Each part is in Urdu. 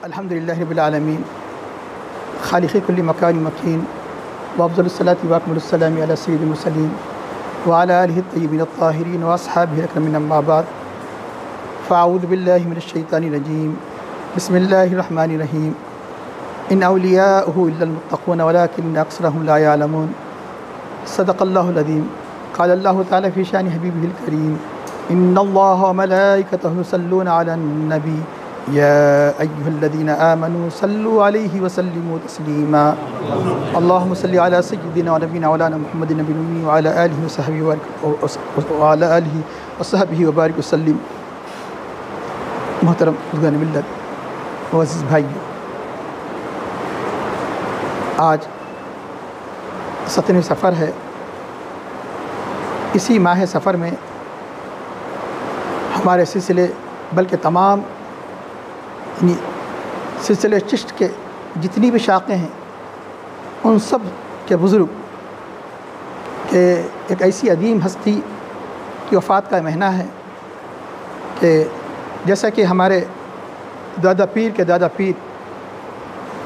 الحمد للہ رب العالمین خالق کل مکان مکین وافضل الصلاۃ واکمل السلام علی سید المرسلین وعلی آلہ الطیبین الطاہرین واصحابہ الاکرمین اما بعد فاعوذ باللہ من الشیطان الرجیم بسم اللہ الرحمن الرحیم ان اولیاءہ الا المتقون ولکن اکثرهم لا یعلمون صدق اللہ العظیم قال اللہ تعالی فی شان حبیبہ الکریم ان اللہ وملائکتہ یصلون علی النبی یا ایہا الذین آمنوا صلوا علیہ وسلموا تسلیما اللہم صلی علی سیدنا و نبینا مولانا محمد النبی الامی وعلی آلہ وصحبہ وبارک وسلم۔ محترم بزرگان ملت، معزز بھائیو، آج 17 سفر ہے۔ اسی ماہ سفر میں ہمارے سلسلے بلکہ تمام سلسلے چشت کے جتنی بھی شاخیں ہیں ان سب کے بزرگ کہ ایک ایسی عظیم ہستی کی وفات کا مہینہ ہے کہ جیسا کہ ہمارے دادا پیر کے دادا پیر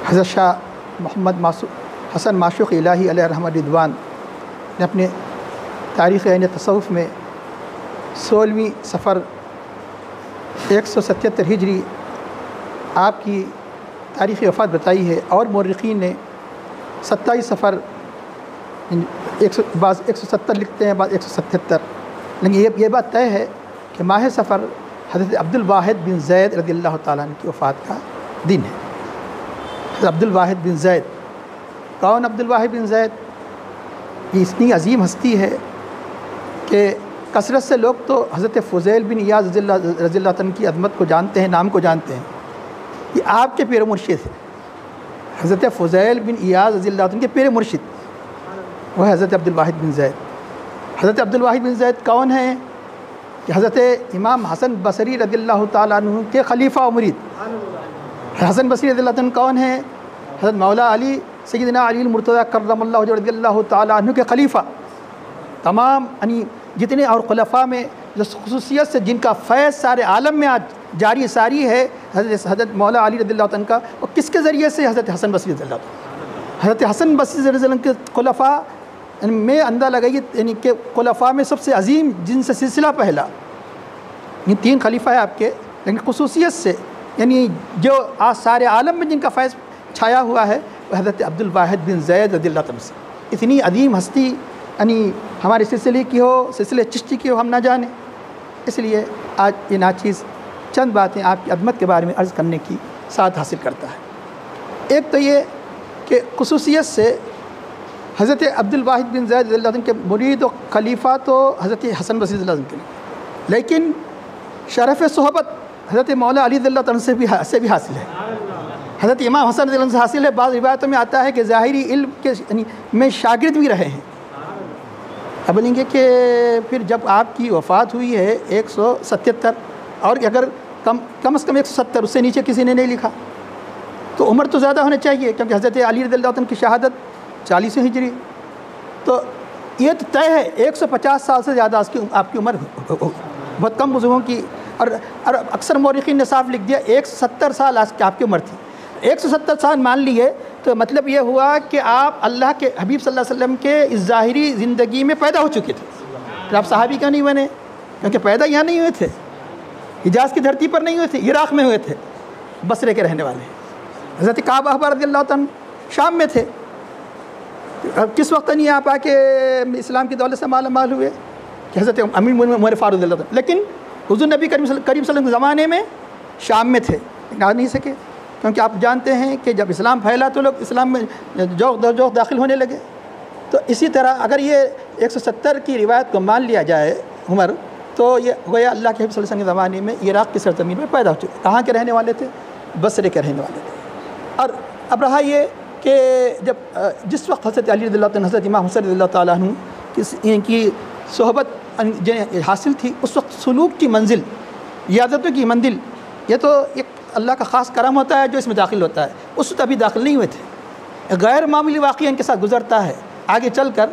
حضرت شاہ محمد حسن معشوق الہی علیہ رحمۃ رضوان نے اپنے تاریخ عین تصوف میں 16ویں سفر 177 ہجری آپ کی تاریخی وفات بتائی ہے، اور مورخین نے 27 سفر بعض 170 لکھتے ہیں، بعض 177، لیکن یہ بات طے ہے کہ ماہ سفر حضرت عبد الواحد بن زید رضی اللہ تعالیٰ عنہ کی وفات کا دن ہے۔ حضرت عبد الواحد بن زید، کون عبد الواحد بن زید؟ یہ اتنی عظیم ہستی ہے کہ کثرت سے لوگ تو حضرت فضیل بن ایاض رضی اللہ عنہ کی عظمت کو جانتے ہیں، نام کو جانتے ہیں۔ یہ آپ کے پیر مرشد ہے، حضرت فضیل بن ایاض رضی اللہ عنہ کے پیر مرشد وہ ہے حضرت عبد الواحد بن زید۔ حضرت عبد الواحد بن زید کون ہیں؟ کہ حضرت امام حسن بصری رضی اللہ تعالیٰ عنہ کے خلیفہ و مرید۔ حسن بصری رضی اللہ عنہ کون ہیں؟ حضرت مولا علی سیدنا علی المرتضیٰ کرم اللہ وجہہ رضی اللہ تعالیٰ عنہ کے خلیفہ۔ تمام یعنی جتنے اور خلفاء میں جو خصوصیت سے جن کا فیض سارے عالم میں آج جاری ساری ہے، حضرت مولا علی رضی اللہ عنہ کا، اور کس کے ذریعے سے؟ حضرت حسن بصری رضی اللہ عنہ۔ حضرت حسن بصری رضی اللہ عنہ کے خلفاء میں اندازہ لگائیے یعنی کہ خلفاء میں سب سے عظیم جن سے سلسلہ پہلا، یہ 3 خلیفہ ہیں آپ کے، لیکن خصوصیت سے یعنی جو آج سارے عالم میں جن کا فیض چھایا ہوا ہے وہ حضرت عبد الواحد بن زید رضی اللہ عنہ سے۔ اتنی عظیم ہستی یعنی ہمارے سلسلے کی ہو، سلسلے چشتی کی ہو، ہم نہ جانیں، اس لیے آج یہ ناچیز چند باتیں آپ کی عظمت کے بارے میں عرض کرنے کی سعادت حاصل کرتا ہے۔ ایک تو یہ کہ خصوصیت سے حضرت عبد الواحد بن زید رضی اللہ عنہ کے مرید و خلیفہ تو حضرت حسن بصری رضی اللہ عنہ کے، لیکن شرف صحبت حضرت مولا علی رضی اللہ عنہ سے بھی حاصل ہے، حضرت امام حسن رضی اللہ عنہ سے حاصل ہے۔ بعض روایتوں میں آتا ہے کہ ظاہری علم کے میں شاگرد بھی رہے ہیں۔ اب بولیں گے کہ پھر جب آپ کی وفات ہوئی ہے 177، اور اگر کم از کم 170 اس سے نیچے کسی نے نہیں لکھا، تو عمر تو زیادہ ہونا چاہیے، کیونکہ حضرت علی رضی اللہ عنہ کی شہادت 40 ہجری، تو یہ تو طے ہے 150 سال سے زیادہ آپ کی عمر بہت کم بزرگوں کی، اور اکثر مورخین نے صاف لکھ دیا 170 سال آپ کی عمر تھی۔ 170 سال مان لیے تو مطلب یہ ہوا کہ آپ اللہ کے حبیب صلی اللہ علیہ وسلم کے اس ظاہری زندگی میں پیدا ہو چکے تھے۔ پھر آپ صحابی کیوں نہیں بنے؟ کیونکہ پیدا یہاں نہیں ہوئے تھے، حجاز کی دھرتی پر نہیں ہوئے تھے، عراق میں ہوئے تھے، بصرے کے رہنے والے۔ حضرت کعب احبار رضی اللہ عنہ شام میں تھے، کس وقت نہیں آپ آ کے اسلام کی دولت سے مالا مال ہوئے؟ کہ حضرت امیر المومنین عمر فاروق رضی اللہ عنہ، لیکن حضور نبی کریم صلی اللہ علیہ وسلم کے زمانے میں شام میں تھے، لیکن آ نہیں سکے، کیونکہ آپ جانتے ہیں کہ جب اسلام پھیلا تو لوگ اسلام میں جوق در جوق داخل ہونے لگے۔ تو اسی طرح اگر یہ 170 کی روایت کو مان لیا جائے عمر، تو یہ گویا اللہ کے حبیب صلی اللہ علیہ وسلم کے زمانے میں عراق کی سرزمین میں پیدا ہو چکے۔ کہاں کے رہنے والے تھے؟ بصرے کے رہنے والے تھے۔ اور اب رہا یہ کہ جس وقت حضرت علی رضی اللہ عنہ، حضرت امام حسن رضی اللہ تعالیٰ عنہ کی صحبت حاصل تھی، اس وقت سلوک کی منزل، عیادتوں کی منزل، یہ تو ایک اللہ کا خاص کرم ہوتا ہے جو اس میں داخل ہوتا ہے، اس وقت ابھی داخل نہیں ہوئے تھے۔ غیر معمولی واقعہ ان کے ساتھ گزرتا ہے آگے چل کر،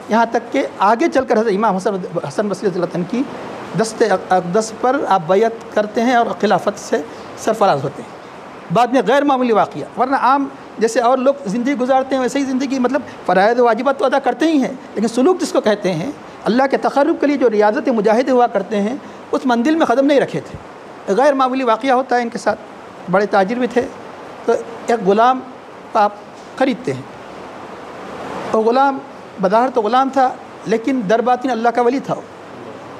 یہاں تک کہ آگے چل کر حضرت امام حسن بصری رضی اللہ عنہ کی دست اقدس پر آپ بیعت کرتے ہیں اور خلافت سے سرفراز ہوتے ہیں۔ بعد میں غیر معمولی واقعہ، ورنہ عام جیسے اور لوگ زندگی گزارتے ہیں ویسے ہی زندگی، مطلب فرائض و واجبات تو ادا کرتے ہی ہیں، لیکن سلوک جس کو کہتے ہیں اللہ کے تقرب کے لیے جو ریاضت مجاہد ہوا کرتے ہیں اس منزل میں قدم نہیں رکھے تھے۔ غیر معمولی واقعہ ہوتا ہے ان کے ساتھ، بڑے تاجر بھی تھے، تو ایک غلام کو آپ خریدتے ہیں، وہ غلام بظاہر تو غلام تھا لیکن در باطن اللہ کا ولی تھا۔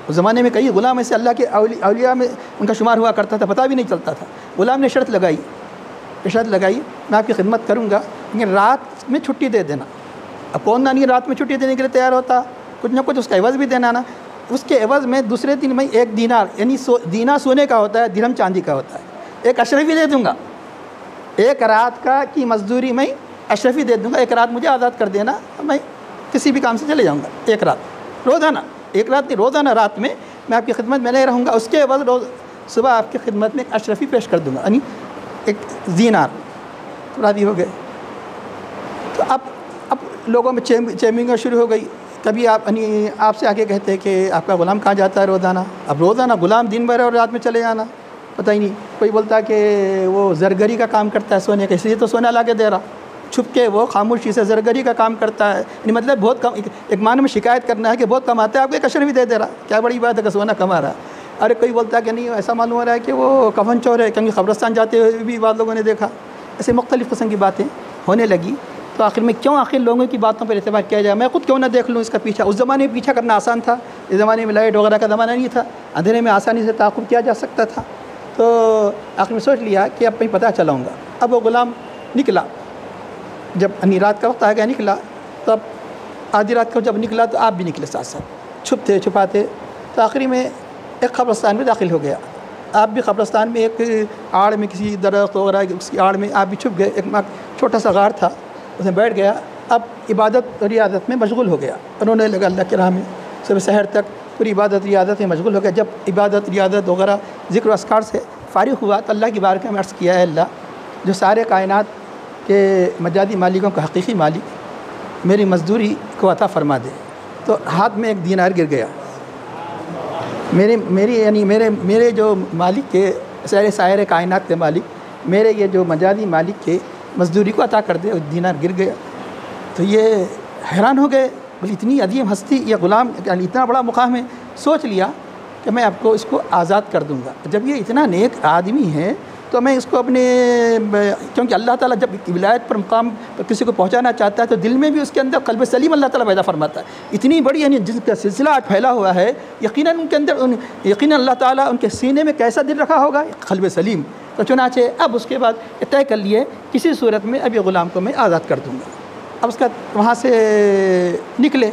اس زمانے میں کئی غلام ایسے اللہ کے اولیاء میں ان کا شمار ہوا کرتا تھا، پتہ بھی نہیں چلتا تھا۔ غلام نے شرط لگائی میں آپ کی خدمت کروں گا لیکن رات میں چھٹی دے دینا۔ اب کون نہ نہیں رات میں چھٹی دینے کے لیے تیار ہوتا، کچھ نہ کچھ اس کا عوض بھی دینا نا۔ اس کے عوض میں دوسرے دن میں 1 دینار، یعنی دینار سونے کا ہوتا ہے، درہم چاندی کا ہوتا ہے، 1 اشرفی دے دوں گا، 1 رات کا کی مزدوری میں اشرفی دے دوں گا، 1 رات مجھے آزاد کر دینا، میں کسی بھی کام سے چلے جاؤں گا 1 رات، روزانہ 1 رات نہیں، روزانہ رات میں میں آپ کی خدمت میں نہیں رہوں گا، اس کے عوض روز صبح آپ کی خدمت میں 1 اشرفی پیش کر دوں گا، یعنی 1 دینار راضی ہو گئے۔ تو اب لوگوں میں چیمنگ شروع ہو گئی، کبھی آپ سے آگے کہتے ہیں کہ آپ کا غلام کہاں جاتا ہے روزانہ، اب روزانہ غلام دن بھر اور رات میں چلے جانا، پتہ ہی نہیں۔ کوئی بولتا کہ وہ زرگری کا کام کرتا ہے سونے کا، اس لیے تو سونا لا کے دے رہا، چھپ کے وہ خاموشی سے زرگری کا کام کرتا ہے، یعنی مطلب بہت کم، ایک معنی میں شکایت کرنا ہے کہ بہت کم آتا ہے، آپ کو 1 اشرفی دے دے رہا، کیا بڑی بات ہے کہ سونا کما رہا ہے۔ ارے کوئی بولتا ہے کہ نہیں ایسا معلوم ہو رہا ہے کہ وہ کفن چور ہے، کیونکہ قبرستان جاتے ہوئے بھی بعض لوگوں نے دیکھا، ایسے مختلف قسم کی باتیں ہونے لگی۔ تو آخر میں آخر لوگوں کی باتوں پر اعتبار کیا جائے، میں خود کیوں نہ دیکھ لوں اس کا پیچھا۔ اس زمانے میں پیچھا کرنا آسان تھا، اس زمانے میں لائٹ وغیرہ کا زمانہ نہیں تھا، اندھیرے میں آسانی سے تعاقب کیا جا سکتا تھا۔ تو آخر میں سوچ لیا کہ اب کہیں پتہ چلاؤں گا۔ اب وہ غلام نکلا، جب رات کا وقت آ گیا نکلا، تو اب آدھی رات کو جب نکلا تو آپ بھی نکلے ساتھ ساتھ، چھپتے چھپاتے، تو آخری میں ایک قبرستان میں داخل ہو گیا۔ آپ بھی قبرستان میں ایک آڑ میں کسی درخت وغیرہ اس کی آڑ میں آپ بھی چھپ گئے، ایک چھوٹا سا غار تھا اس میں بیٹھ گیا۔ اب عبادت اور ریاضت میں مشغول ہو گیا، انہوں نے لگا اللہ کی راہ میں صبح سحر تک پوری عبادت ریاضت میں مشغول ہو گیا۔ جب عبادت ریاضت وغیرہ ذکر و اذکار سے فارغ ہوا تو اللہ کی بارگاہ میں عرض کیا ہے اللہ جو سارے کائنات کے مجازی مالکوں کا حقیقی مالک میری مزدوری کو عطا فرما دے۔ تو ہاتھ میں 1 دینار گر گیا، میرے جو مالک کے سائر کائنات کے مالک میرے یہ جو مجازی مالک کے مزدوری کو عطا کر دے، 1 دینار گر گیا۔ تو یہ حیران ہو گئے، بولے اتنی عظیم ہستی، یہ غلام یعنی اتنا بڑا مقام ہے، سوچ لیا کہ میں آپ کو اس کو آزاد کر دوں گا۔ جب یہ اتنا نیک آدمی ہے تو میں اس کو اپنے، کیونکہ اللہ تعالیٰ جب ولایت پر مقام پر کسی کو پہنچانا چاہتا ہے تو دل میں بھی اس کے اندر قلب سلیم اللہ تعالیٰ پیدا فرماتا ہے۔ اتنی بڑی یعنی جس کا سلسلہ آج پھیلا ہوا ہے، یقیناً ان کے اندر یقیناً اللہ تعالیٰ ان کے سینے میں کیسا دل رکھا ہوگا، قلب سلیم۔ تو چنانچہ اب اس کے بعد طے کر لیے کسی صورت میں اب یہ غلام کو میں آزاد کر دوں گا۔ اب اس کا وہاں سے نکلے،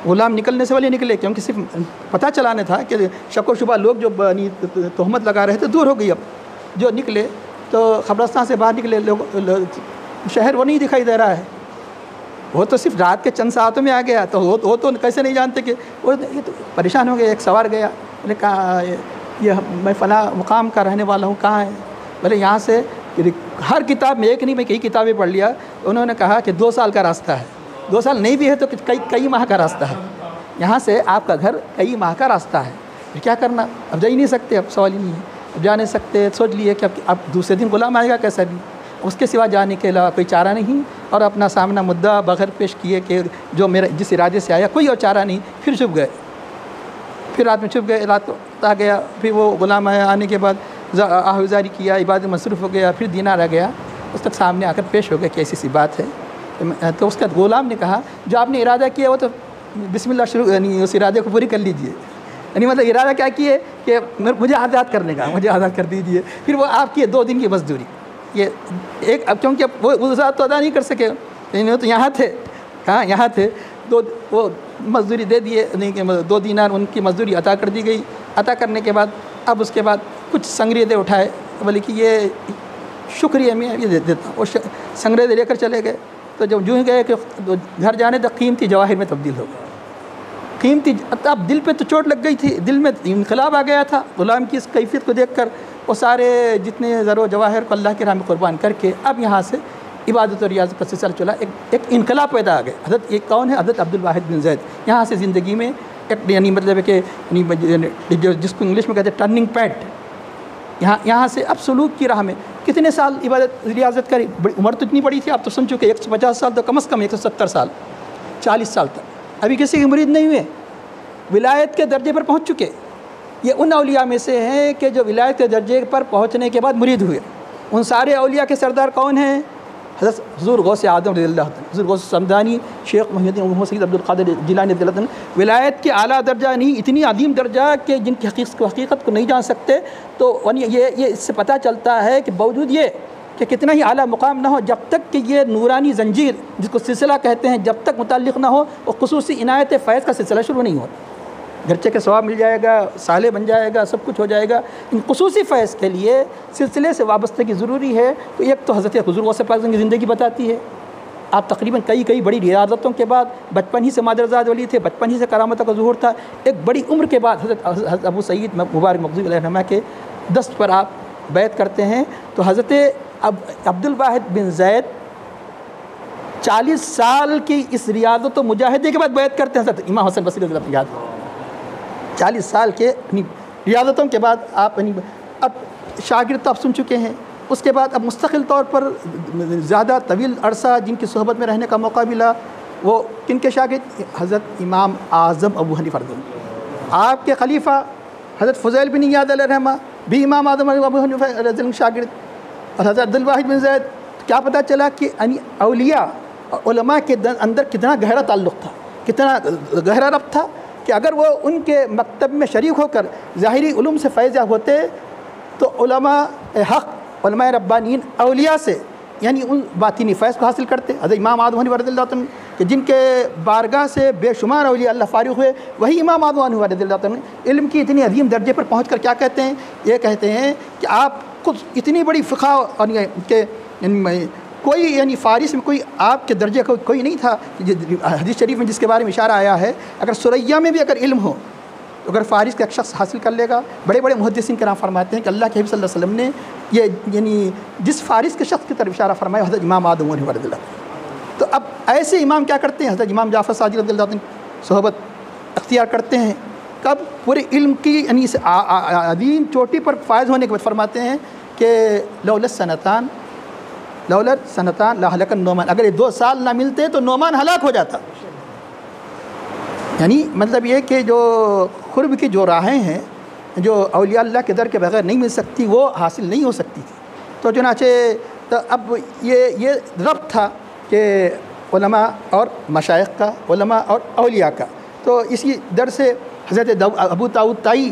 غلام نکلنے سے والے نکلے، کیونکہ صرف پتہ چلانے تھا کہ شک و شبہ لوگ جو تہمت لگا رہے تھے دور ہو گئی۔ اب جو نکلے تو قبرستان سے باہر نکلے، لوگ شہر وہ نہیں دکھائی دے رہا ہے، وہ تو صرف رات کے چند ساعتوں میں آ گیا، تو وہ تو کیسے نہیں جانتے کہ وہ یہ تو پریشان ہو گئے۔ ایک سوار گیا، بولے کہاں یہ میں فلاں مقام کا رہنے والا ہوں، کہاں ہے؟ بولے یہاں سے ہر کتاب میں ایک نہیں میں کئی کتابیں پڑھ لیا۔ انہوں نے کہا کہ 2 سال کا راستہ ہے، 2 سال نہیں بھی ہے تو کئی ماہ کا راستہ ہے، یہاں سے آپ کا گھر کئی ماہ کا راستہ ہے، پھر کیا کرنا؟ اب جا ہی نہیں سکتے، اب سوال ہی نہیں ہے، اب جا نہیں سکتے۔ سوچ لیے کہ اب دوسرے دن غلام آئے گا کیسا بھی، اس کے سوا جانے کے علاوہ کوئی چارہ نہیں، اور اپنا سامنا مدعا بغیر پیش کیے کہ جو میرا جس ارادے سے آیا کوئی اور چارہ نہیں، پھر چھپ گئے، پھر رات میں چھپ گئے۔ رات آ گیا، پھر وہ غلام آیا، آنے کے بعد آہوزاری کیا، عبادت مصروف ہو گیا، پھر دینار آ گیا، اس تک سامنے آ کر پیش ہو گیا کہ ایسی سی بات ہے۔ تو اس کا غلام نے کہا جو آپ نے ارادہ کیا وہ تو بسم اللہ شروع، یعنی اس ارادے کو پوری کر لیجئے، یعنی مطلب ارادہ کیا کیے کہ مجھے آزاد کرنے کا، مجھے آزاد کر دیجئے۔ پھر وہ آپ کی 2 دن کی مزدوری، یہ ایک، اب کیونکہ وہ ذات تو ادا نہیں کر سکے، یعنی تو یہاں تھے، کہاں یہاں تھے، وہ مزدوری دے دیے، نہیں کہ 2 دینار ان کی مزدوری عطا کر دی گئی۔ عطا کرنے کے بعد اب اس کے بعد کچھ سنگریزے اٹھائے، بولے کہ یہ شکریہ میں یہ دے دیتا ہوں، وہ سنگریزے لے کر چلے گئے۔ تو جب جو گئے کہ گھر جانے تک قیمتی جواہر میں تبدیل ہو گئے، قیمتی، اب دل پہ تو چوٹ لگ گئی تھی، دل میں انقلاب آ گیا تھا غلام کی اس کیفیت کو دیکھ کر۔ وہ سارے جتنے زر و جواہر کو اللہ کی راہ میں قربان کر کے اب یہاں سے عبادت اور ریاضت کا سلسلہ چلا، ایک انقلاب پیدا آ گیا۔ حضرت یہ کون ہے؟ حضرت عبد الواحد بن زید۔ یہاں سے زندگی میں ایک یعنی مطلب ہے کہ جس کو انگلش میں کہتے ہیں ٹرننگ پوائنٹ، یہاں سے اب سلوک کی راہ میں کتنے سال عبادت ریاضت کری؟ عمر تو اتنی بڑی تھی، آپ تو سن چکے 150 سال تو کم از کم 170 سال 40 سال تک ابھی کسی کے مرید نہیں ہوئے، ولایت کے درجے پر پہنچ چکے۔ یہ ان اولیاء میں سے ہیں کہ جو ولایت کے درجے پر پہنچنے کے بعد مرید ہوئے۔ ان سارے اولیاء کے سردار کون ہیں؟ حضرت حضور غوث اعظم رضی اللہ عنہ، حضور غوث سمدانی، شیخ محمد سید عبد القادر جیلانی رضی اللہ عنہ۔ ولایت کے اعلیٰ درجہ نہیں، اتنی عظیم درجہ کہ جن کی حقیقت کو نہیں جان سکتے۔ تو یہ اس سے پتہ چلتا ہے کہ باوجود یہ کہ کتنا ہی اعلیٰ مقام نہ ہو، جب تک کہ یہ نورانی زنجیر جس کو سلسلہ کہتے ہیں جب تک متعلق نہ ہو، وہ خصوصی عنایت فیض کا سلسلہ شروع نہیں ہوتا۔ گرچہ کے ثواب مل جائے گا، صالح بن جائے گا، سب کچھ ہو جائے گا، ان خصوصی فیض کے لیے سلسلے سے وابستگی ضروری ہے۔ تو ایک تو حضرت حضور غوث پاک کی زندگی بتاتی ہے۔ آپ تقریباً کئی بڑی ریاضتوں کے بعد بچپن ہی سے مادرزاد ولی تھے، بچپن ہی سے کرامتوں کا ظہور تھا۔ ایک بڑی عمر کے بعد حضرت ابو سعید مبارک مخزومی علیہ الرحمہ کے دست پر آپ بیعت کرتے ہیں۔ تو حضرت عبد الواحد بن زید 40 سال کی اس ریاضت و مجاہدے کے بعد بیعت کرتے ہیں حضرت امام حسن بصری رضی اللہ عنہ۔ 40 سال کے ریاضتوں کے بعد آپ اب شاگرد تو آپ سن چکے ہیں، اس کے بعد اب مستقل طور پر زیادہ طویل عرصہ جن کی صحبت میں رہنے کا موقع ملا، وہ کن کے شاگرد؟ حضرت امام اعظم ابو حنیفہ رضی اللہ عنہ۔ آپ کے خلیفہ حضرت فضیل بن عیاض علیہ الرحمہ بھی امام اعظم ابو حنیفہ رضی اللہ عنہ شاگرد، اور حضرت عبد الواحد بن زید۔ کیا پتہ چلا کہ اولیاء علماء کے اندر کتنا گہرا تعلق تھا، کتنا گہرا ربط تھا کہ اگر وہ ان کے مکتب میں شریک ہو کر ظاہری علوم سے فیض یاب ہوتے تو علماء حق، علماء ربانیین اولیاء سے یعنی ان باطنی فیض کو حاصل کرتے۔ حضرت امام اعظم حنیفہ رضی اللہ عنہ کہ جن کے بارگاہ سے بے شمار اولیاء اللہ فارغ ہوئے، وہی امام اعظم حنیفہ رضی اللہ عنہ علم کی اتنی عظیم درجے پر پہنچ کر کیا کہتے ہیں؟ یہ کہتے ہیں کہ آپ خود اتنی بڑی فقہ اور کہ کوئی یعنی فارس میں کوئی آپ کے درجے کا کوئی نہیں تھا۔ حدیث شریف میں جس کے بارے میں اشارہ آیا ہے، اگر سریا میں بھی اگر علم ہو تو اگر فارس کا ایک شخص حاصل کر لے گا۔ بڑے بڑے محدثین کرام فرماتے ہیں کہ اللہ کے حبیب صلی اللہ علیہ وسلم نے یہ یعنی جس فارس کے شخص کی طرف اشارہ فرمایا حضرت امام اعظم حنیفہ رضی اللہ عنہ۔ تو اب ایسے امام کیا کرتے ہیں؟ حضرت امام جعفر صادق رضی اللہ عنہ صحبت اختیار کرتے ہیں۔ کب؟ پورے علم کی یعنی عظیم چوٹی پر فائز ہونے کے بعد فرماتے ہیں کہ لولا سنتان لا ہلک النعمان، اگر یہ 2 سال نہ ملتے تو نعمان ہلاک ہو جاتا۔ یعنی مطلب یہ کہ جو قرب کی جو راہیں ہیں جو اولیاء اللہ کے در کے بغیر نہیں مل سکتی، وہ حاصل نہیں ہو سکتی تھی۔ تو چنانچہ تو اب یہ ربط تھا کہ علماء اور مشائخ کا، علماء اور اولیاء کا۔ تو اسی در سے حضرت ابو داؤد طائی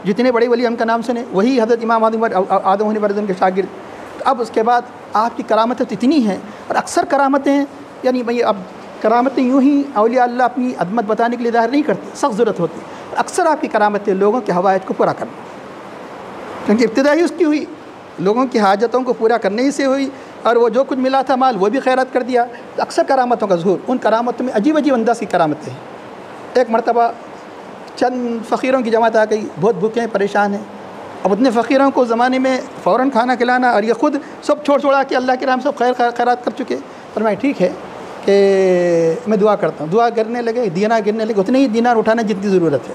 جتنے بڑے ولی ہم کا نام سنے، وہی حضرت امام اعظم حنیفہ رضی اللہ عنہ کے شاگرد۔ اب اس کے بعد آپ کی کرامتیں اتنی ہیں، اور اکثر کرامتیں یعنی اب کرامتیں یوں ہی اولیاء اللہ اپنی عظمت بتانے کے لیے ظاہر نہیں کرتے، سخت ضرورت ہوتی ہے۔ اکثر آپ کی کرامتیں لوگوں کے حوائج کو پورا کرنا، کیونکہ ابتدا ہی اس کی ہوئی، لوگوں کی حاجتوں کو پورا کرنے ہی سے ہوئی، اور وہ جو کچھ ملا تھا مال وہ بھی خیرات کر دیا۔ تو اکثر کرامتوں کا ظہور، ان کرامتوں میں عجیب انداز کی کرامتیں ہیں۔ ایک مرتبہ چند فقیروں کی جماعت آ گئی، بہت بھوکے ہیں، پریشان ہیں۔ اب اتنے فقیروں کو زمانے میں فوراً کھانا کھلانا، اور یہ خود سب چھوڑا کہ اللہ کے نام سے خیرات کر چکے۔ فرمایا ٹھیک ہے کہ میں دعا کرتا ہوں۔ دعا کرنے لگے، دینار گرنے لگے، اتنے ہی دینار اٹھانا جتنی ضرورت ہے۔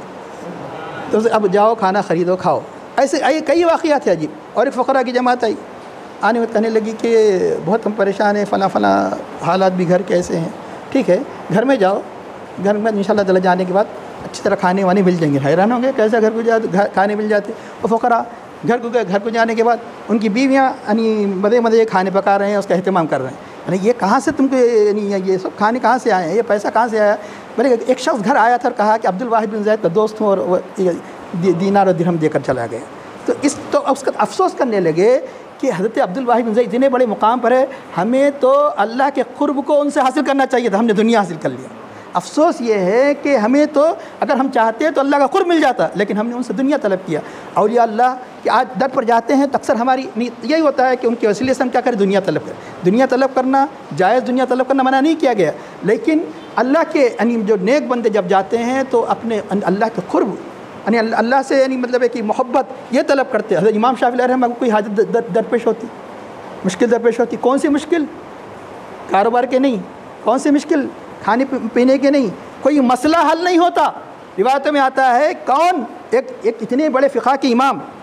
تو اب جاؤ کھانا خریدو کھاؤ۔ ایسے کئی واقعات ہیں عجیب۔ اور ایک فقراء کی جماعت آئی، آنے میں کہنے لگی کہ بہت ہم پریشان ہیں، فلاں حالات بھی گھر کے ایسے ہیں۔ ٹھیک ہے گھر میں جاؤ، گھر میں انشاءاللہ تعالی جانے کے بعد اچھی طرح کھانے وانے مل جائیں گے۔ حیران ہوں گے کیسا گھر کو کھانے مل جاتے۔ وہ فقراء گھر کو گئے، گھر کو جانے کے بعد ان کی بیویاں یعنی مزے کھانے پکا رہے ہیں، اس کا اہتمام کر رہے ہیں۔ یعنی یہ کہاں سے تم کو یعنی یہ سب کھانے کہاں سے آئے ہیں، یہ پیسہ کہاں سے آیا؟ میں نے ایک شخص گھر آیا تھا اور کہا کہ عبد الواحد بن زید کا دوست ہوں، اور وہ دینار اور درہم دے کر چلا گیا۔ تو اس کا افسوس کرنے لگے کہ حضرت عبد الواحد بن زید اتنے بڑے مقام پر ہے، ہمیں تو اللہ کے قرب کو ان سے حاصل کرنا چاہیے تھا، ہم نے دنیا حاصل کر لیا۔ افسوس یہ ہے کہ ہمیں تو اگر ہم چاہتے تو اللہ کا قرب مل جاتا، لیکن ہم نے ان سے دنیا طلب کیا۔ اولیاء اللہ کہ آج در پر جاتے ہیں تو اکثر ہماری یہی ہوتا ہے کہ ان کے وسیلے سے ہم کیا کریں؟ دنیا طلب کریں۔ دنیا طلب کرنا جائز، دنیا طلب کرنا منع نہیں کیا گیا، لیکن اللہ کے یعنی جو نیک بندے جب جاتے ہیں تو اپنے اللہ کے قرب یعنی اللہ سے یعنی مطلب ہے کہ محبت یہ طلب کرتے ہیں۔ حضرت امام شافعی علیہ الرحمہ کو کوئی حاجت درپیش ہوتی، مشکل درپیش ہوتی، کون سی مشکل؟ کاروبار کے نہیں، کون سی مشکل؟ کھانے پینے کے نہیں، کوئی مسئلہ حل نہیں ہوتا۔ روایتوں میں آتا ہے کون ایک اتنے بڑے فقہ کے امام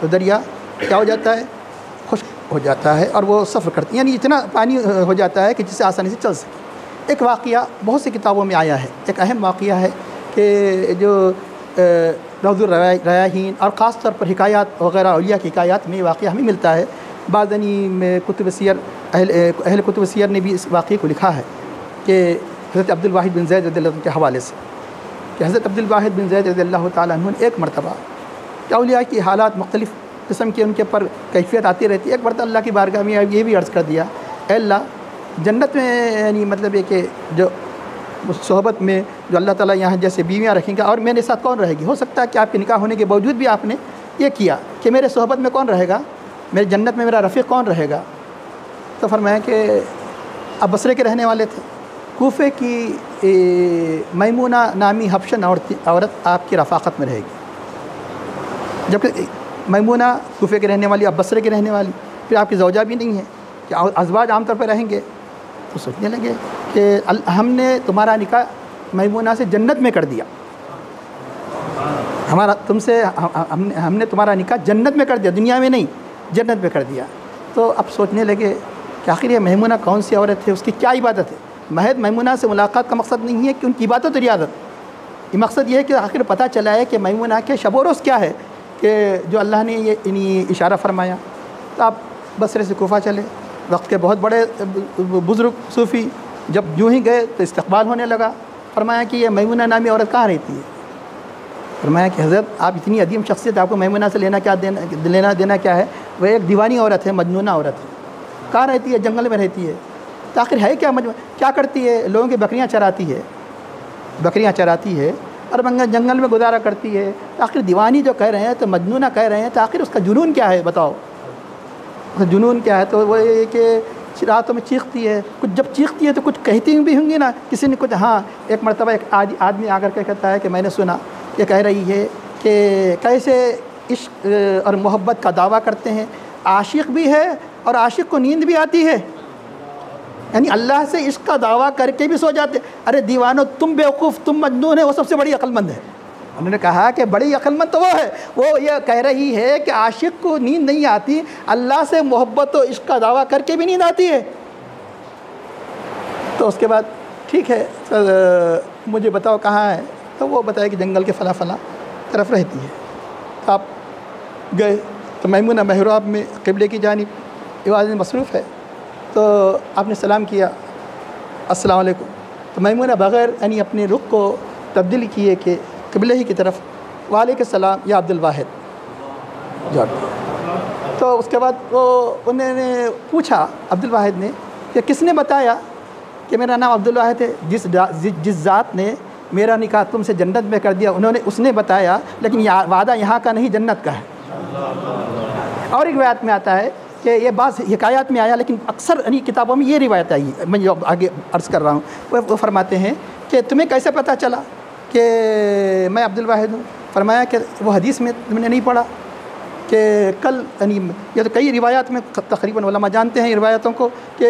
تو دریا کیا ہو جاتا ہے؟ خشک ہو جاتا ہے اور وہ سفر کرتی ہیں، یعنی اتنا پانی ہو جاتا ہے کہ جس سے آسانی سے چل سکے۔ ایک واقعہ بہت سی کتابوں میں آیا ہے، ایک اہم واقعہ ہے کہ جو روض الریاحین اور خاص طور پر حکایات وغیرہ اولیاء کی حکایات میں یہ واقعہ ہمیں ملتا ہے۔ بعض کتب سیر اہل کتب سیر نے بھی اس واقعے کو لکھا ہے کہ حضرت عبد الواحد بن زید رضی اللہ عنہ کے حوالے سے کہ حضرت عبد الواحد بن زید رضی اللہ تعالیٰ عنہ نے ایک مرتبہ کہ اولیاء کی حالات مختلف قسم کے ان کے پر کیفیت آتی رہتی ہے، ایک مرتبہ اللہ کی بارگاہ میں یہ بھی عرض کر دیا، اے اللہ جنت میں یعنی مطلب یہ کہ جو صحبت میں جو اللہ تعالیٰ یہاں جیسے بیویاں رکھیں گا اور میرے ساتھ کون رہے گی؟ ہو سکتا ہے کہ آپ کے نکاح ہونے کے باوجود بھی آپ نے یہ کیا کہ میرے صحبت میں کون رہے گا، میرے جنت میں میرا رفیق کون رہے گا؟ تو فرمایا کہ اب بصرے کے رہنے والے تھے، کوفے کی میمونہ نامی حبشن عورت آپ کی رفاقت میں رہے گی، جبکہ میمونہ کوفے کے رہنے والی، اب بصرے کے رہنے والی، پھر آپ کی زوجہ بھی نہیں ہے کہ ازواج عام طور پہ رہیں گے۔ تو سوچنے لگے کہ ہم نے تمہارا نکاح میمونہ سے جنت میں کر دیا، ہمارا تم سے ہم نے تمہارا نکاح جنت میں کر دیا، دنیا میں نہیں جنت میں کر دیا۔ تو اب سوچنے لگے کہ آخر یہ میمونہ کون سی عورت ہے، اس کی کیا عبادت ہے؟ محض میمونہ سے ملاقات کا مقصد نہیں ہے کہ ان کی عبادت اور ریاضت، یہ مقصد یہ ہے کہ آخر پتہ چلا ہے کہ میمونہ کے شب و روز کیا ہے کہ جو اللہ نے یہ اشارہ فرمایا۔ تو آپ بصرے سے کوفہ چلے، وقت کے بہت بڑے بزرگ صوفی جب یوں ہی گئے تو استقبال ہونے لگا، فرمایا کہ یہ میمونہ نامی عورت کہاں رہتی ہے؟ فرمایا کہ حضرت آپ اتنی عظیم شخصیت، آپ کو میمونہ سے لینا دینا کیا ہے؟ وہ ایک دیوانی عورت ہے، مجنونہ عورت ہے۔ کہاں رہتی ہے؟ جنگل میں رہتی ہے۔ تو آخر ہے کیا کرتی ہے؟ لوگوں کی بکریاں چراتی ہے اور جنگل میں گزارا کرتی ہے۔ تو آخر دیوانی جو کہہ رہے ہیں، تو مجنونہ کہہ رہے ہیں، تو آخر اس کا جنون کیا ہے بتاؤ؟ جنون کیا ہے؟ تو وہ یہ کہ راتوں میں چیختی ہے، کچھ جب چیختی ہے تو کچھ کہتی بھی ہوں گی نا، کسی نے کچھ، ہاں ایک مرتبہ ایک آدمی آ کر کے کہتا ہے کہ میں نے سنا یہ کہہ رہی ہے کہ کیسے عشق اور محبت کا دعویٰ کرتے ہیں، عاشق بھی ہے اور عاشق کو نیند بھی آتی ہے، یعنی اللہ سے عشق کا دعویٰ کر کے بھی سو جاتے۔ ارے دیوانو تم بیوقوف، تم مجنون ہے، وہ سب سے بڑی عقل مند ہے۔ انہوں نے کہا کہ بڑی عقل مند تو وہ ہے، وہ یہ کہہ رہی ہے کہ عاشق کو نیند نہیں آتی، اللہ سے محبت و عشق کا دعویٰ کر کے بھی نیند آتی ہے۔ تو اس کے بعد ٹھیک ہے مجھے بتاؤ کہاں ہے؟ تو وہ بتایا کہ جنگل کے فلاں فلاں طرف رہتی ہے۔ تو آپ گئے تو میمونہ محراب میں قبلے کی جانب عبادت میں مصروف ہے، تو آپ نے سلام کیا، السلام علیکم۔ تو میمونہ بغیر یعنی اپنے رخ کو تبدیل کیے کہ قبلے ہی کی طرف، وعلیکم السلام یا عبد الواحد جاٹ۔ تو اس کے بعد وہ انہوں نے پوچھا عبد الواحد نے کہ کس نے بتایا کہ میرا نام عبد الواحد ہے؟ جس ذات نے میرا نکاح تم سے جنت میں کر دیا، اس نے بتایا، لیکن وعدہ یہاں کا نہیں جنت کا ہے۔ اور ایک روایت میں آتا ہے کہ یہ بعض حکایات میں آیا، لیکن اکثر انہی کتابوں میں یہ روایت آئی ہے، میں جو آگے عرض کر رہا ہوں، وہ فرماتے ہیں کہ تمہیں کیسے پتہ چلا کہ میں عبد الواحد ہوں؟ فرمایا کہ وہ حدیث میں تم نے نہیں پڑھا کہ کل، یعنی یہ تو کئی روایات میں تقریباً علماء جانتے ہیں روایتوں کو، کہ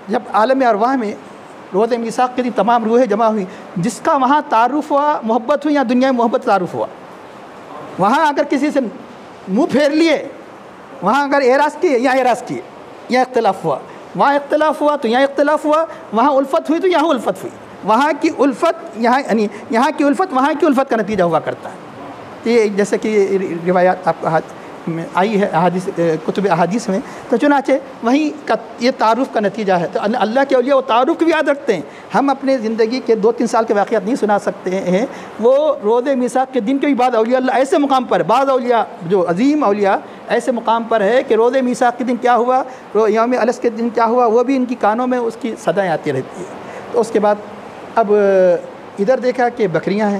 جب عالم ارواح میں روز میثاق کے دن تمام روحیں جمع ہوئی، جس کا وہاں تعارف ہوا محبت ہوئی یا دنیا میں محبت تعارف ہوا، وہاں اگر کسی سے منہ پھیر لیے، وہاں اگر اعراض کیے یا اعراض کیے، یا اختلاف ہوا، وہاں اختلاف ہوا تو یہاں اختلاف ہوا، وہاں الفت ہوئی تو یہاں الفت ہوئی، وہاں کی الفت یہاں کی الفت وہاں کی الفت کا نتیجہ ہوا کرتا ہے۔ تو یہ جیسے کہ روایات آپ میں آئی ہے احادیث، کتب احادیث میں، تو چنانچہ وہیں کا یہ تعارف کا نتیجہ ہے۔ تو اللہ کے اولیاء وہ تعارف کی بھی یاد رکھتے ہیں۔ ہم اپنے زندگی کے 2-3 سال کے واقعات نہیں سنا سکتے ہیں، وہ روز میثاق کے دن کے بھی بعد اولیاء اللہ ایسے مقام پر، بعض اولیاء جو عظیم اولیاء ایسے مقام پر ہے کہ روز میثاق کے دن کیا ہوا، یوم الس کے دن کیا ہوا، وہ بھی ان کی کانوں میں اس کی صدائیں آتی رہتی ہے۔ تو اس کے بعد اب ادھر دیکھا کہ بکریاں ہیں،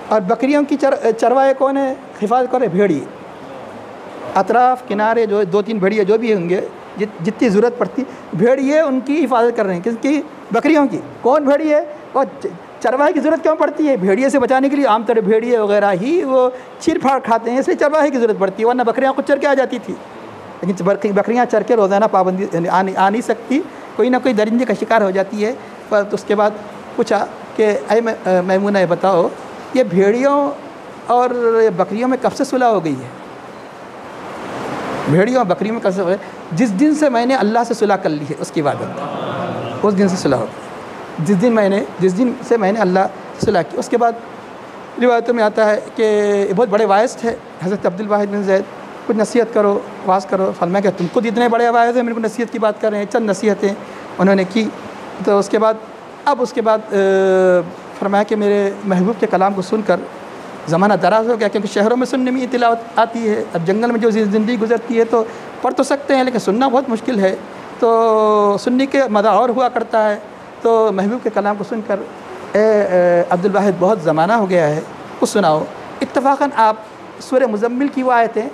اور بکریوں کی چروائے کون ہے؟ حفاظت کرے بھیڑیے، اطراف کنارے جو 2-3 بھیڑیے جو بھی ہوں گے، جتنی ضرورت پڑتی بھیڑیے ان کی حفاظت کر رہے ہیں، کس کی؟ بکریوں کی۔ کون بھیڑیے؟ اور چرواہے کی ضرورت کیوں پڑتی ہے؟ بھیڑیے سے بچانے کے لیے عام طور بھیڑیے وغیرہ ہی وہ چیر پھاڑ کھاتے ہیں، اس لیے چرواہے کی ضرورت پڑتی ہے، ورنہ بکریاں خود چر کے آ جاتی تھی، لیکن بکریاں چر کے روزانہ پابندی آ نہیں سکتی، کوئی نہ کوئی درندے کا شکار ہو جاتی ہے۔ تو اس کے بعد پوچھا کہ اے میمونہ بتاؤ، یہ بھیڑیوں اور بکریوں میں کب سے صلح ہو گئی ہے؟ بھیڑیوں اور بکریوں میں قسم ہے جس دن سے میں نے اللہ سے صلح کر لی ہے اس کی عبادت، اس دن سے صلح ہو، جس دن سے میں نے اللہ سے صلح کی۔ اس کے بعد روایتوں میں آتا ہے کہ بہت بڑے واعظ تھے حضرت عبد الواحد بن زید، کچھ نصیحت کرو، واعظ کرو۔ فرمایا کہ تم خود اتنے بڑے واعظ ہیں، میرے کو نصیحت کی بات کر رہے ہیں۔ چند نصیحتیں انہوں نے کی، تو اس کے بعد فرمایا کہ میرے محبوب کے کلام کو سن کر زمانہ دراز ہو گیا، کیونکہ شہروں میں سننے میں تلاوت آتی ہے، اب جنگل میں جو زندگی گزرتی ہے تو پڑھ تو سکتے ہیں لیکن سننا بہت مشکل ہے، تو سننے کے مزہ اور ہوا کرتا ہے۔ تو محبوب کے کلام کو سن کر اے عبد الواحد بہت زمانہ ہو گیا ہے، کچھ سناؤ۔ اتفاقاً آپ سورہ مزمل کی وہ آیتیں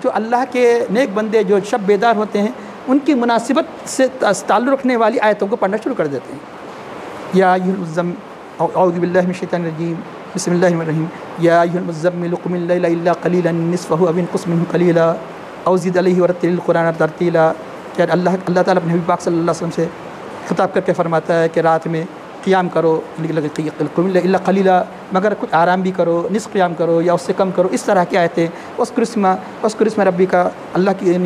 جو اللہ کے نیک بندے جو شب بیدار ہوتے ہیں ان کی مناسبت سے تعلق رکھنے والی آیتوں کو پڑھنا شروع کر دیتے ہیں۔ یا ایھا المزمل، اعوذ باللہ من الشیطان الرجیم، بسم اللہ الرحمن الرحیم، یا ایھا المزمل قم اللیل الا قلیلا نصفہ او انقص منہ قلیلا او زد علیہ ورتل القرآن ترتیلا۔ کہ اللہ تعالیٰ اپنے حبیب پاک صلی اللہ علیہ وسلم سے خطاب کر کے فرماتا ہے کہ رات میں قیام کرو قم الا قلیلا، مگر کچھ آرام بھی کرو، نصف قیام کرو یا اس سے کم کرو۔ اس طرح کی آیتیں، اس کرسم ربی کا، اللہ کی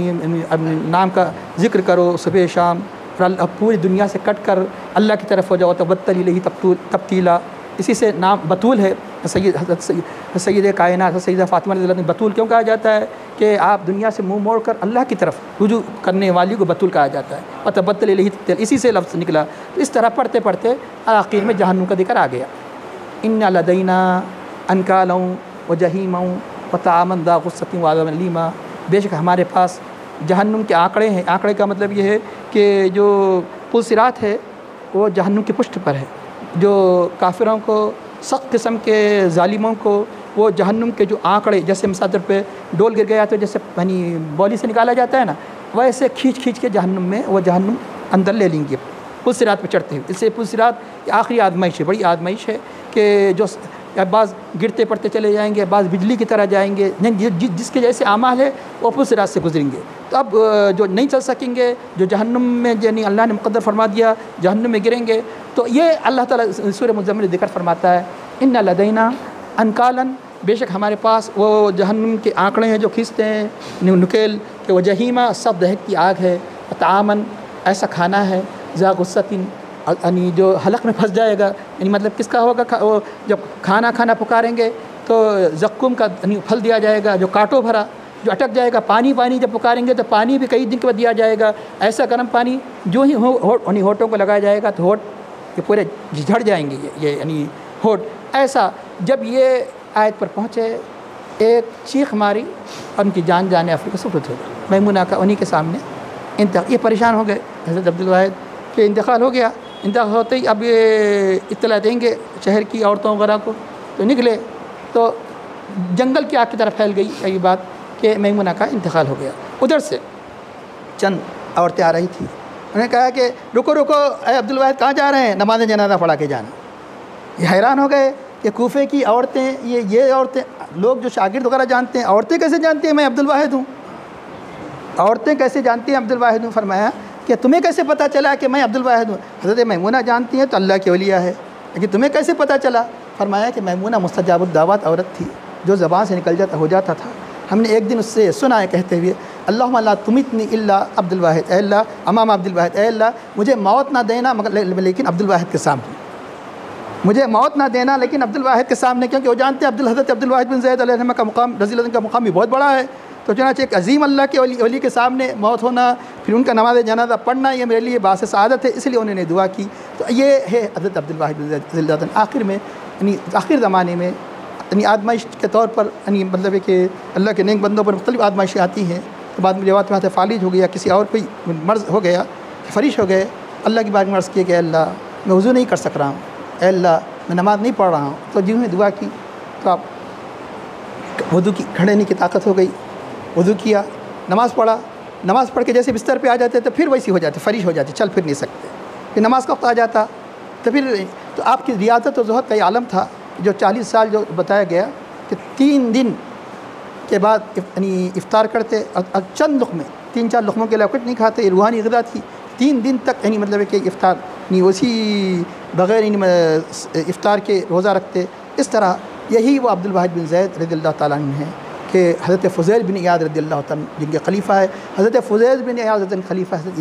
نام کا ذکر کرو صبح شام، اور اب پوری دنیا سے کٹ کر اللہ کی طرف ہو جاؤ، تبتل الیہ تبتیلا۔ اسی سے نام بطول ہے، سید کائنات سیدہ فاطمہ رضی اللہ عنہ بطول کیوں کہا جاتا ہے کہ آپ دنیا سے منہ موڑ کر اللہ کی طرف رجوع کرنے والی کو بطول کہا جاتا ہے، اور تبتل الیہ تبتیلا، اسی سے لفظ نکلا۔ تو اس طرح پڑھتے پڑھتے آخر میں جہنم کا ذکر آ گیا۔ ان لدینا انکالا وجحیما وطعاما ذا غصۃ وعذابا الیما، بے شک ہمارے پاس جہنم کے آنکڑے ہیں۔ آنکڑے کا مطلب یہ ہے کہ جو پل صراط ہے وہ جہنم کی پشت پر ہے، جو کافروں کو، سخت قسم کے ظالموں کو وہ جہنم کے جو آنکڑے، جیسے مسافر پہ ڈول گر گیا تو جیسے بولی سے نکالا جاتا ہے نا، ویسے کھینچ کے جہنم میں وہ جہنم اندر لے لیں گے پل صراط پہ چڑھتے ہوئے۔ اس سے پل صراط آخری آزمائش ہے، بڑی آزمائش ہے کہ جو بعض گرتے پڑتے چلے جائیں گے، بعض بجلی کی طرح جائیں گے، جس کے جیسے اعمال ہے وہ پل صراط سے گزریں گے۔ تو اب جو نہیں چل سکیں گے، جو جہنم میں یعنی اللہ نے مقدر فرما دیا جہنم میں گریں گے، تو یہ اللہ تعالیٰ سورہ مزمل ذکر فرماتا ہے ان لدینا انکالا، بے شک ہمارے پاس وہ جہنم کے آنکڑے ہیں جو کھینچتے ہیں نکیل، کہ وہ جہیمہ سب دہکتی آگ ہے، طعامن ایسا کھانا ہے، ذا غصۃ یعنی جو حلق میں پھنس جائے گا، یعنی مطلب کس کا ہوگا، وہ جب کھانا پکاریں گے تو زقوم کا یعنی پھل دیا جائے گا جو کانٹوں بھرا، جو اٹک جائے گا۔ پانی جب پکاریں گے تو پانی بھی کئی دن کے بعد دیا جائے گا، ایسا گرم پانی جو ہی ہونٹوں کو لگایا جائے گا تو ہونٹ یہ پورے جھڑ جائیں گے، یہ یعنی ہونٹ ایسا۔ جب یہ آیت پر پہنچے ایک چیخ ماری اور ان کی جان جانے افریقہ سپرد ہو گئی میمونہ کا، انہی کے سامنے یہ پریشان ہو گئے حضرت عبد الواحد کہ انتقال ہو گیا۔ انتقال ہوتے ہی اب یہ اطلاع دیں گے شہر کی عورتوں وغیرہ کو، تو نکلے تو جنگل کی آگ کی طرف پھیل گئی یہ بات کہ میمونہ کا انتقال ہو گیا۔ ادھر سے چند عورتیں آ رہی تھیں، انہوں نے کہا کہ رکو اے عبد الواحد کہاں جا رہے ہیں؟ نماز جنازہ پڑھا کے جانا۔ یہ حیران ہو گئے کہ کوفے کی عورتیں، یہ عورتیں، لوگ جو شاگرد وغیرہ جانتے ہیں، عورتیں کیسے جانتی ہیں میں عبد الواحد ہوں؟ عورتیں کیسے جانتی ہیں عبد الواحد ہوں؟ فرمایا کہ تمہیں کیسے پتہ چلا کہ میں عبد الواحد ہوں؟ حضرت میمونہ جانتی ہیں تو اللہ کی اولیاء ہے، لیکن تمہیں کیسے پتہ چلا؟ فرمایا کہ میمونہ مستجاب الدعوات عورت تھی، جو زبان سے نکل ہو جاتا تھا۔ ہم نے ایک دن اس سے سنا ہے کہتے ہوئے اللہم لا تمتنی الا عبد الواحد، اے اللہ امام عبد الواحد، اے اللہ مجھے موت نہ دینا مگر لیکن عبد الواحد کے سامنے، مجھے موت نہ دینا لیکن عبد الواحد کے سامنے، کیونکہ وہ جانتے ہیں حضرت عبد الواحد بن زید علیہ السلام کا مقام، رضی اللہ عنہ کا مقام بھی بہت بڑا ہے۔ تو چنانچہ ایک عظیم اللہ کے ولی کے سامنے موت ہونا، پھر ان کا نماز جنازہ پڑھنا، یہ میرے لیے باعث سعادت ہے، اس لیے انہوں نے دعا کی۔ تو یہ ہے حضرت عبد الواحد بن زید رضی اللہ عنہ۔ آخر میں یعنی آخر زمانے میں یعنی آزمائش کے طور پر یعنی مطلب ہے کہ اللہ کے نیک بندوں پر مختلف آزمائشیں آتی ہیں، تو بعد میں روایت میں فالج ہو گیا، کسی اور کوئی مرض ہو گیا، فرش ہو گئے، اللہ کی بات میں عرض کیا کہ اے اللہ میں وضو نہیں کر سک رہا ہوں، اے اللہ میں نماز نہیں پڑھ رہا ہوں۔ تو جنہوں نے دعا کی تو آپ وضو کی کھڑے ہونے کی طاقت ہو گئی، وضو کیا، نماز پڑھا، نماز پڑھ کے جیسے بستر پہ آ جاتے تو پھر ویسی ہو جاتے، فرش ہو جاتے، چل پھر نہیں سکتے، پھر نماز کا وقت آ جاتا تو پھر تو آپ کی ریاضت و زہد کا یہ عالم تھا، جو 40 سال جو بتایا گیا کہ 3 دن کے بعد یعنی افطار کرتے اور چند لقمے، 3-4 لقموں کے علاوہ کچھ نہیں کھاتے، یہ روحانی غذا تھی۔ 3 دن تک یعنی مطلب ہے کہ افطار یعنی اسی بغیر افطار کے روزہ رکھتے۔ اس طرح یہی وہ عبد الواحد بن زید رضی اللہ تعالیٰ عنہ ہیں کہ حضرت فضیل بن عیاض رضی اللہ تعالیٰ جن کے خلیفہ ہے حضرت فضیل بن عیاض خلیفہ حضرت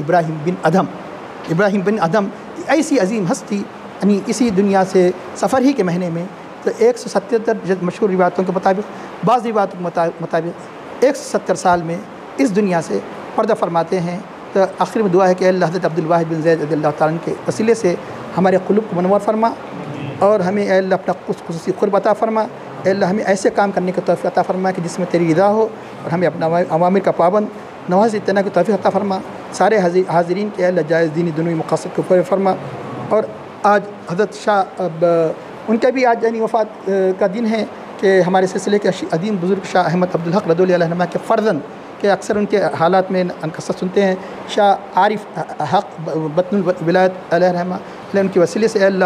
ابراہیم بن ادھم ایسی عظیم ہستی یعنی اسی دنیا سے سفر ہی کے مہینے میں تو 177 مشہور روایتوں کے مطابق بعض روایتوں کے مطابق 170 سال میں اس دنیا سے پردہ فرماتے ہیں۔ تو آخر میں دعا ہے کہ اللہ حضرت عبدالواحد بن زید رضی اللہ تعالیٰ کے وسیلے سے ہمارے قلوب کو منور فرما اور ہمیں اے اللہ اپنا خصوصی قرب عطا فرما، اے اللہ ہمیں ایسے کام کرنے کی توفیق عطا فرما کہ جس میں تیری رضا ہو اور ہمیں اپنا عوامر کا پابند نواز اتنا کی توفیق عطا فرما۔ سارے حاضرین کے اے اللہ جائز دینی دنوی مقاصد کو پورے فرما۔ اور آج حضرت شاہ ان کا بھی آج یعنی وفات کا دن ہے کہ ہمارے سلسلے کے عظیم بزرگ شاہ احمد عبدالحق رضی اللہ عنہ کے فرزند کہ اکثر ان کے حالات میں قصہ سنتے ہیں، شاہ عارف حق بطن الولایت علیہ رحمہ ان کے وسیلے سے اے اللہ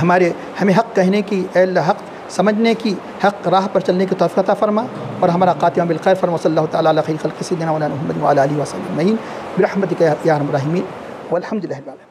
ہمیں حق کہنے کی، اے اللہ حق سمجھنے کی، حق راہ پر چلنے کی توفیق عطا فرما اور ہمارا خاتمہ بالخیر فرما۔ صلی اللہ تعالیٰ علی خیر خلق سیدنا مولانا محمد وعلی آلہ وصحبہ اجمعین برحمتک یا ارحم الراحمین والحمد للہ رب العالمین۔